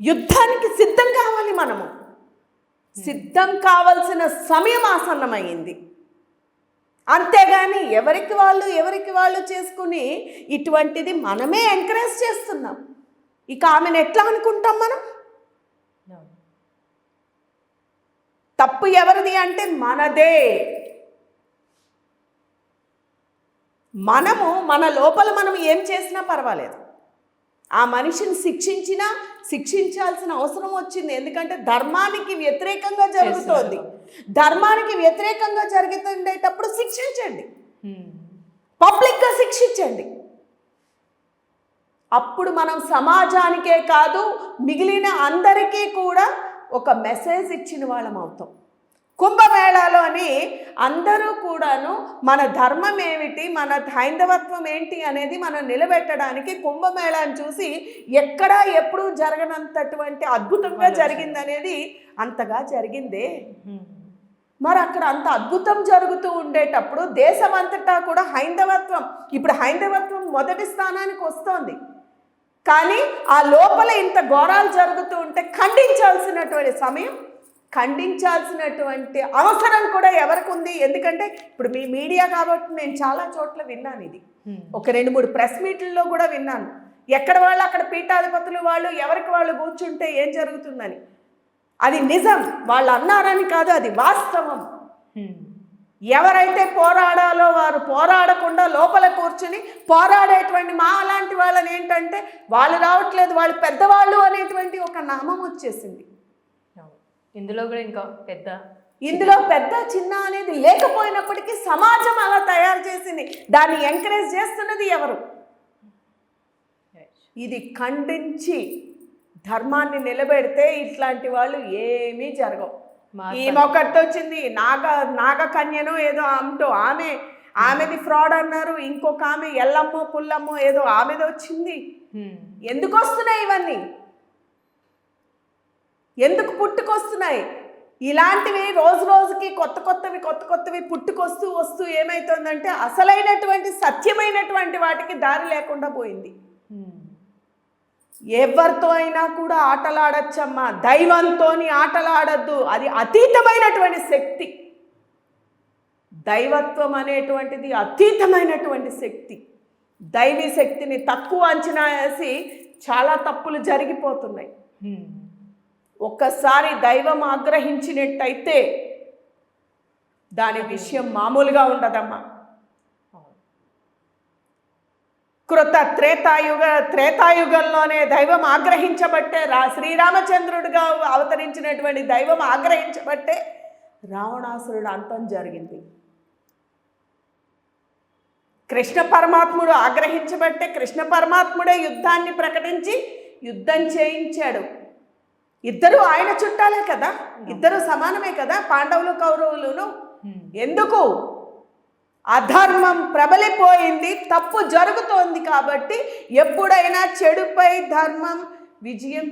యుద్ధానికి సిద్ధం కావాలి. మనము సిద్ధం కావాల్సిన సమయం ఆసన్నమైంది. అంతేగాని ఎవరికి వాళ్ళు చేసుకుని ఇటువంటిది మనమే ఎంకరేజ్ చేస్తున్నాం. ఇక ఆమెను ఎట్లా అనుకుంటాం మనం? తప్పు ఎవరిది అంటే మనదే. మన లోపల మనం ఏం చేసినా పర్వాలేదు. ఆ మనిషిని శిక్షించాల్సిన అవసరం వచ్చింది. ఎందుకంటే ధర్మానికి వ్యతిరేకంగా జరుగుతోంది. ధర్మానికి వ్యతిరేకంగా జరుగుతుండేటప్పుడు శిక్షించండి, పబ్లిక్గా శిక్షించండి. అప్పుడు మనం సమాజానికే కాదు మిగిలిన అందరికీ కూడా ఒక మెసేజ్ ఇచ్చిన వాళ్ళం అవుతాం. కుంభమేళాలోని అందరూ కూడాను మన ధర్మం ఏమిటి, మన హైందవత్వం ఏంటి అనేది మనం నిలబెట్టడానికి కుంభమేళాన్ని చూసి ఎక్కడా ఎప్పుడూ జరగనంతటువంటి అద్భుతంగా జరిగిందనేది అంతగా జరిగిందే. మరి అక్కడ అంత అద్భుతం జరుగుతూ ఉండేటప్పుడు దేశమంతటా కూడా ఇప్పుడు హైందవత్వం మొదటి స్థానానికి వస్తోంది. కానీ ఆ లోపల ఇంత ఘోరాలు జరుగుతూ ఉంటే ఖండించాల్సినటువంటి సమయం, ఖండించాల్సినటువంటి అవసరం కూడా ఎవరికి ఉంది? ఎందుకంటే ఇప్పుడు మీ మీడియా కాబట్టి నేను చాలా చోట్ల విన్నాను. ఇది ఒక 2-3 ప్రెస్ మీట్లలో కూడా విన్నాను. ఎక్కడ వాళ్ళు అక్కడ పీఠాధిపతులు వాళ్ళు ఎవరికి వాళ్ళు కూర్చుంటే ఏం జరుగుతుందని. అది నిజం, వాళ్ళు అన్నారని కాదు, అది వాస్తవం. ఎవరైతే పోరాడాలో వారు పోరాడకుండా లోపల కూర్చుని పోరాడేటువంటి మా అలాంటి వాళ్ళని ఏంటంటే వాళ్ళు రావట్లేదు, వాళ్ళు పెద్దవాళ్ళు అనేటువంటి ఒక నామం వచ్చేసింది. ఇందులో కూడా ఇంకా ఇందులో పెద్ద చిన్న అనేది లేకపోయినప్పటికీ సమాజం అలా తయారు చేసింది. దాన్ని ఎంకరేజ్ చేస్తున్నది ఎవరు? ఇది ఖండించి ధర్మాన్ని నిలబెడితే ఇట్లాంటి వాళ్ళు ఏమీ జరగవు. ఈమెొకటితో వచ్చింది నాగకన్యనో ఏదో ఆమెది ఫ్రాడ్ అన్నారు. ఇంకొక ఆమె ఎల్లమ్మో పుల్లమ్మో ఏదో ఆమెది వచ్చింది. ఎందుకు వస్తున్నాయి ఇవన్నీ? ఎందుకు పుట్టుకొస్తున్నాయి? ఇలాంటివి రోజు రోజుకి కొత్త కొత్తవి పుట్టుకొస్తూ ఏమవుతుందంటే అసలైనటువంటి సత్యమైనటువంటి వాటికి దారి లేకుండా పోయింది. ఎవరితో అయినా కూడా ఆటలాడచ్చమ్మా, దైవంతోని ఆటలాడద్దు. అది అతీతమైనటువంటి శక్తి. దైవత్వం అనేటువంటిది అతీతమైనటువంటి శక్తి. దైవీ శక్తిని తక్కువ అంచనా వేసి చాలా తప్పులు జరిగిపోతున్నాయి. ఒక్కసారి దైవం ఆగ్రహించినట్టయితే దాని విషయం మామూలుగా ఉండదమ్మా. త్రేతాయుగంలోనే దైవం ఆగ్రహించబట్టే శ్రీరామచంద్రుడిగా అవతరించినటువంటి దైవం ఆగ్రహించబట్టే రావణాసురుడు అంతం జరిగింది. కృష్ణ పరమాత్ముడు ఆగ్రహించబట్టే కృష్ణ పరమాత్ముడే యుద్ధాన్ని ప్రకటించి యుద్ధం చేయించాడు. ఇద్దరు ఆయన చుట్టాలే కదా, ఇద్దరు సమానమే కదా, పాండవులు కౌరవులును. ఎందుకు? అధర్మం ప్రబలిపోయింది, తప్పు జరుగుతోంది. కాబట్టి ఎప్పుడైనా చెడుపై ధర్మం విజయం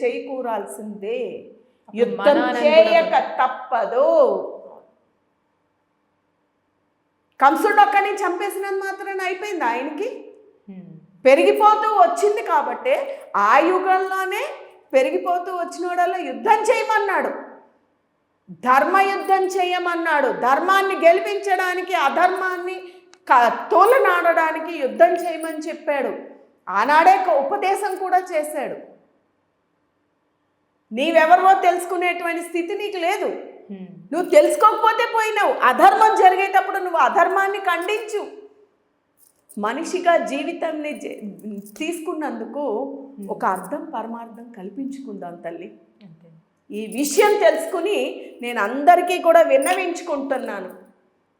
చేకూరాల్సిందే. యుద్ధం చేయక తప్పదు. కంసుడు ఒక్కని చంపేసినంత మాత్రాన అయిపోయింది ఆయనకి? పెరిగిపోతూ వచ్చింది కాబట్టే ఆ యుగంలోనే పెరిగిపోతూ వచ్చినోడల్లా యుద్ధం చేయమన్నాడు, ధర్మయుద్ధం చేయమన్నాడు. ధర్మాన్ని గెలిపించడానికి అధర్మాన్ని తోలనాడడానికి యుద్ధం చేయమని చెప్పాడు. ఆనాడే ఉపదేశం కూడా చేశాడు. నీవెవరో తెలుసుకునేటువంటి స్థితి నీకు లేదు. నువ్వు తెలుసుకోకపోతే పోయినావు. అధర్మం జరిగేటప్పుడు నువ్వు అధర్మాన్ని ఖండించు. మనిషిగా జీవితాన్ని తీసుకున్నందుకు ఒక అర్థం పరమార్థం కల్పించుకుందాం తల్లి. ఈ విషయం తెలుసుకుని నేను అందరికీ కూడా విన్నవించుకుంటున్నాను.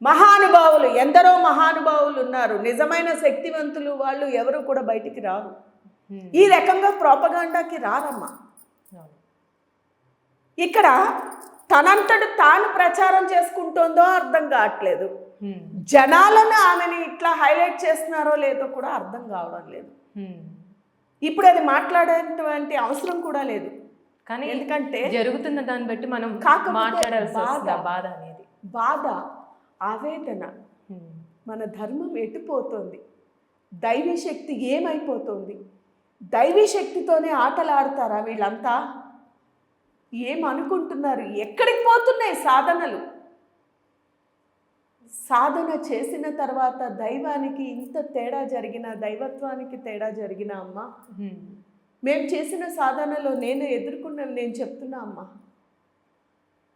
మహానుభావులు, ఎందరో మహానుభావులు ఉన్నారు. నిజమైన శక్తివంతులు వాళ్ళు ఎవరు కూడా బయటికి రారు. ఈ రకంగా ప్రోపగాండాకి రారమ్మా. ఇక్కడ తనంతట తాను ప్రచారం చేసుకుంటోందో అర్థం కావట్లేదు. జనాలను ఆమెని ఇట్లా హైలైట్ చేస్తున్నారో లేదో కూడా అర్థం కావడం లేదు. ఇప్పుడు అది మాట్లాడేటువంటి అవసరం కూడా లేదు. కానీ ఎందుకంటే జరుగుతున్న దాన్ని బట్టి మనం మాట్లాడాల్సిన బాధ అనేది, బాధ, ఆవేదన, మన ధర్మం ఎటుపోతుంది, దైవీ శక్తి ఏమైపోతుంది, దైవీ శక్తితోనే ఆటలాడతారా వీళ్ళంతా? ఏమనుకుంటున్నారు? ఎక్కడికి పోతున్నాయి సాధనలు? సాధన చేసిన తర్వాత దైవానికి ఇంత తేడా జరిగిన, దైవత్వానికి తేడా జరిగిన అమ్మ, మేము చేసిన సాధనలో నేను చెప్తున్నా అమ్మ,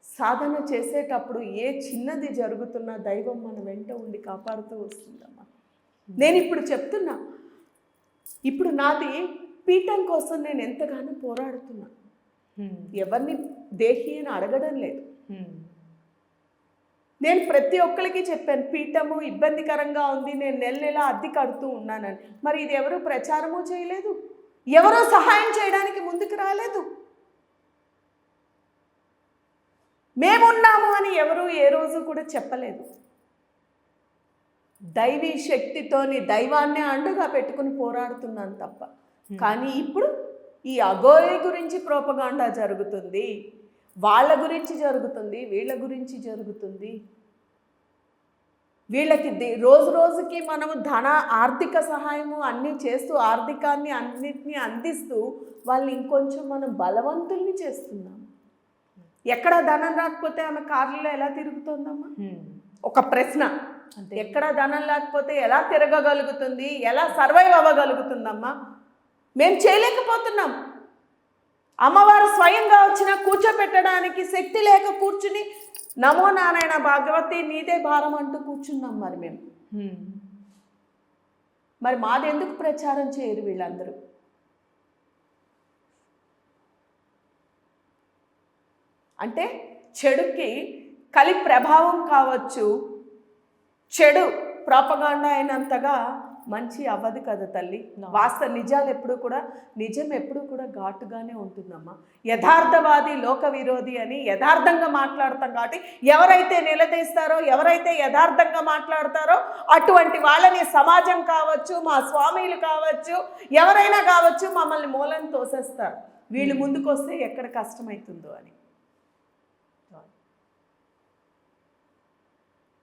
సాధన చేసేటప్పుడు ఏ చిన్నది జరుగుతున్నా దైవం మన వెంట ఉండి కాపాడుతూ వస్తుందమ్మా. నేను ఇప్పుడు చెప్తున్నా, ఇప్పుడు నాది పీఠం కోసం నేను ఎంతగానో పోరాడుతున్నా. ఎవరిని దేహి అని అడగడం లేదు. నేను ప్రతి ఒక్కరికి చెప్పాను, పీఠము ఇబ్బందికరంగా ఉంది, నేను నెల నెల అద్దె కడుతూ ఉన్నానని. మరి ఇది ఎవరు ప్రచారము చేయలేదు, ఎవరో సహాయం చేయడానికి ముందుకు రాలేదు. మేమున్నాము అని ఎవరు ఏ రోజు కూడా చెప్పలేదు. దైవీ శక్తితోని దైవాన్ని అండగా పెట్టుకుని పోరాడుతున్నాను తప్ప. కానీ ఇప్పుడు ఈ అఘోరి గురించి ప్రోపగాండా జరుగుతుంది, వాళ్ళ గురించి జరుగుతుంది, వీళ్ళ గురించి జరుగుతుంది. వీళ్ళకి రోజు రోజుకి మనము ఆర్థిక సహాయము అన్నీ చేస్తూ, ఆర్థికాన్ని అన్నిటినీ అందిస్తూ వాళ్ళని ఇంకొంచెం మనం బలవంతుల్ని చేస్తున్నాము. ఎక్కడ ధనం రాకపోతే ఆమె కార్లలో ఎలా తిరుగుతుందమ్మా? ఒక ప్రశ్న. ఎక్కడ ధనం లేకపోతే ఎలా తిరగగలుగుతుంది, ఎలా సర్వైవ్ అవ్వగలుగుతుందమ్మా? మేము చేయలేకపోతున్నాం. అమ్మవారు స్వయంగా వచ్చిన కూర్చోపెట్టడానికి శక్తి లేక కూర్చుని నమో నారాయణ భాగవతి నీదే భారం అంటూ కూర్చున్నాం. మరి మేము మరి మాదెందుకు ప్రచారం చేయరు వీళ్ళందరూ? అంటే చెడుకి కలి ప్రభావం కావచ్చు, చెడు ప్రోపగాండా అయినంతగా మంచి అవ్వదు కదా తల్లి. నిజాలు ఎప్పుడు కూడా, నిజం ఎప్పుడు కూడా ఘాటుగానే ఉంటుందమ్మా. యథార్థవాది లోక విరోధి అని యథార్థంగా మాట్లాడతాం కాబట్టి ఎవరైతే నిలదీస్తారో, ఎవరైతే యథార్థంగా మాట్లాడతారో అటువంటి వాళ్ళని సమాజం కావచ్చు, మా స్వామీలు కావచ్చు, ఎవరైనా కావచ్చు మమ్మల్ని మూలను తోసేస్తారు. వీళ్ళు ముందుకు వస్తే ఎక్కడ కష్టమవుతుందో అని.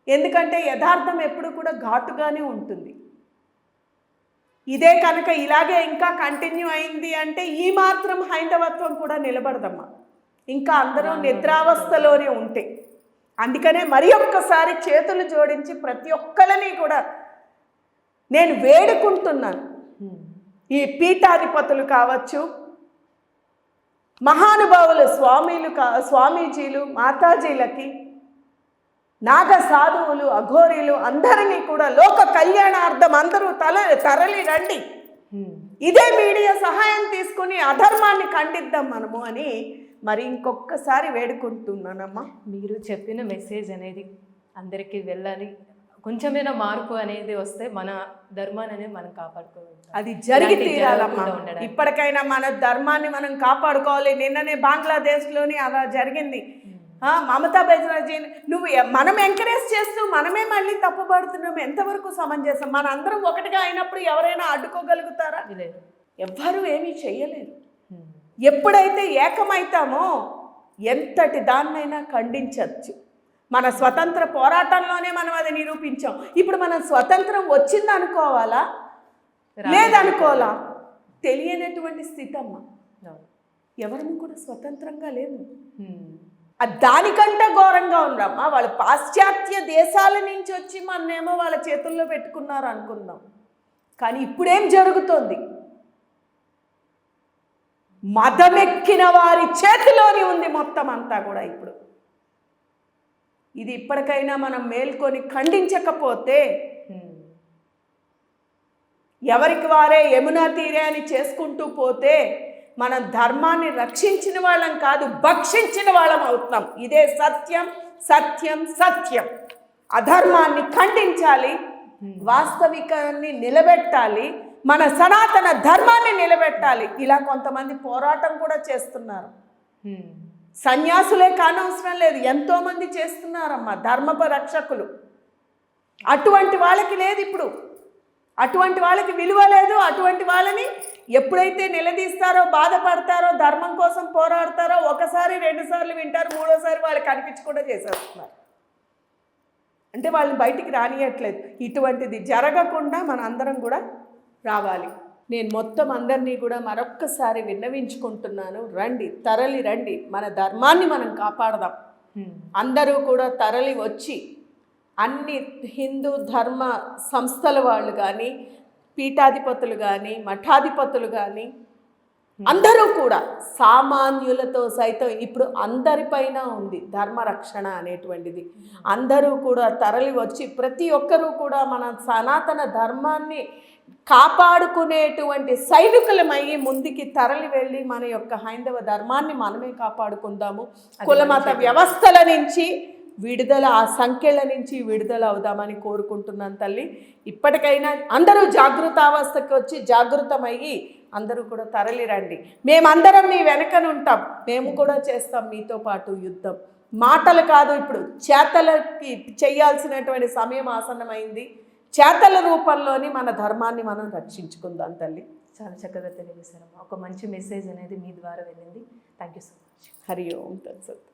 ఎందుకంటే యథార్థం ఎప్పుడు కూడా ఘాటుగానే ఉంటుంది. ఇదే కనుక ఇలాగే ఇంకా కంటిన్యూ అయింది అంటే ఈ మాత్రం హైందవత్వం కూడా నిలబడదమ్మా. ఇంకా అందరూ నిద్రావస్థలోనే ఉంటే. అందుకనే మరి ఒక్కసారి చేతులు జోడించి ప్రతి ఒక్కరిని కూడా నేను వేడుకుంటున్నాను. ఈ పీఠాధిపతులు కావచ్చు, మహానుభావులు స్వామీజీలు, మాతాజీలకి, నాగ సాధువులు, అఘోరీలు అందరినీ కూడా లోక కళ్యాణార్థం అందరూ తరలి రండి. ఇదే మీడియా సహాయం తీసుకుని అధర్మాన్ని ఖండిద్దాం మనము అని మరి ఇంకొకసారి వేడుకుంటున్నానమ్మా. మీరు చెప్పిన మెసేజ్ అనేది అందరికీ వెళ్ళాలి. కొంచెమైనా మార్పు అనేది వస్తే మన ధర్మాన్ని అనేది మనం కాపాడుకోవాలి. అది జరిగి తీరాలమ్మా. ఇప్పటికైనా మన ధర్మాన్ని మనం కాపాడుకోవాలి. నిన్ననే బంగ్లాదేశ్లోని అలా జరిగింది. మమతా బెనర్జీ మనం ఎంకరేజ్ చేస్తూ మనమే మళ్ళీ తప్పుపడుతున్నాం. ఎంతవరకు సమంజసం? మన అందరం ఒకటిగా అయినప్పుడు ఎవరైనా అడ్డుకోగలుగుతారా? ఎవ్వరూ ఏమీ చెయ్యలేరు. ఎప్పుడైతే ఏకమైతామో ఎంతటి దాన్నైనా ఖండించవచ్చు. మన స్వతంత్ర పోరాటంలోనే మనం అది నిరూపించాం. ఇప్పుడు మనం స్వతంత్రం వచ్చింది అనుకోవాలా? లేదనుకోలా. తెలియనటువంటి స్థితి అమ్మ. అవును. ఎవరిని కూడా స్వతంత్రంగా లేము. ఉమ్. దానికంటే ఘోరంగా ఉందమ్మా. వాళ్ళు పాశ్చాత్య దేశాల నుంచి వచ్చి మన్నేమో వాళ్ళ చేతుల్లో పెట్టుకున్నారు అనుకుందాం. కానీ ఇప్పుడేం జరుగుతోంది? మదమెక్కిన వారి చేతిలోని ఉంది మొత్తం అంతా కూడా ఇప్పుడు. ఇది ఇప్పటికైనా మనం మేల్కొని ఖండించకపోతే ఉమ్. ఎవరికి వారే యమునా తీరే అని చేసుకుంటూ పోతే మనం ధర్మాన్ని రక్షించిన వాళ్ళం కాదు, భక్షించిన వాళ్ళం అవుతున్నాం. ఇదే సత్యం, సత్యం, సత్యం. అధర్మాన్ని ఖండించాలి, వాస్తవికాన్ని నిలబెట్టాలి, మన సనాతన ధర్మాన్ని నిలబెట్టాలి. ఇలా కొంతమంది పోరాటం కూడా చేస్తున్నారు. ఉమ్. సన్యాసులే కానవసరం లేదు, ఎంతోమంది చేస్తున్నారమ్మా ధర్మపరక్షకులు. అటువంటి వాళ్ళకి లేదు ఇప్పుడు, అటువంటి వాళ్ళకి విలువ లేదు. అటువంటి వాళ్ళని ఎప్పుడైతే నిలదీస్తారో, బాధపడతారో, ధర్మం కోసం పోరాడతారో, ఒకసారి 2 సార్లు వింటారు, 3వసారి వాళ్ళకి కనిపించకుండా చేసేస్తున్నారు. అంటే వాళ్ళని బయటికి రానియట్లేదు. ఇటువంటిది జరగకుండా మన అందరం కూడా రావాలి. నేను మొత్తం అందరినీ కూడా మరొక్కసారి విన్నవించుకుంటున్నాను. రండి, తరలి రండి, మన ధర్మాన్ని మనం కాపాడదాం. అందరూ కూడా తరలి వచ్చి అన్ని హిందూ ధర్మ సంస్థల వాళ్ళు కానీ, పీఠాధిపతులు కానీ, మఠాధిపతులు కానీ అందరూ కూడా సామాన్యులతో సైతం ఇప్పుడు అందరిపైన ఉంది ధర్మరక్షణ అనేటువంటిది. అందరూ కూడా తరలి వచ్చి ప్రతి ఒక్కరూ కూడా మన సనాతన ధర్మాన్ని కాపాడుకునేటువంటి సైనికులమయ్యి ముందుకి తరలి వెళ్ళి మన యొక్క హైందవ ధర్మాన్ని మనమే కాపాడుకుందాము. కులమత వ్యవస్థల నుంచి విడుదల, ఆ సంఖ్యల నుంచి విడుదల అవుదామని కోరుకుంటున్నాను తల్లి. ఇప్పటికైనా అందరూ జాగృతావస్థకి వచ్చి జాగృతమయ్యి అందరూ కూడా తరలి రండి. మేమందరం మీ వెనకనుంటాం, మేము కూడా చేస్తాం మీతో పాటు యుద్ధం. మాటలు కాదు, ఇప్పుడు చేతలకి చేయాల్సినటువంటి సమయం ఆసన్నమైంది. చేతల రూపంలోని మన ధర్మాన్ని మనం రక్షించుకుందాం తల్లి. చాలా చక్కగా తెలియజేశారమ్మా. ఒక మంచి మెసేజ్ అనేది మీ ద్వారా వెళ్ళింది. Thank you so much. Hari Om తత్సత్.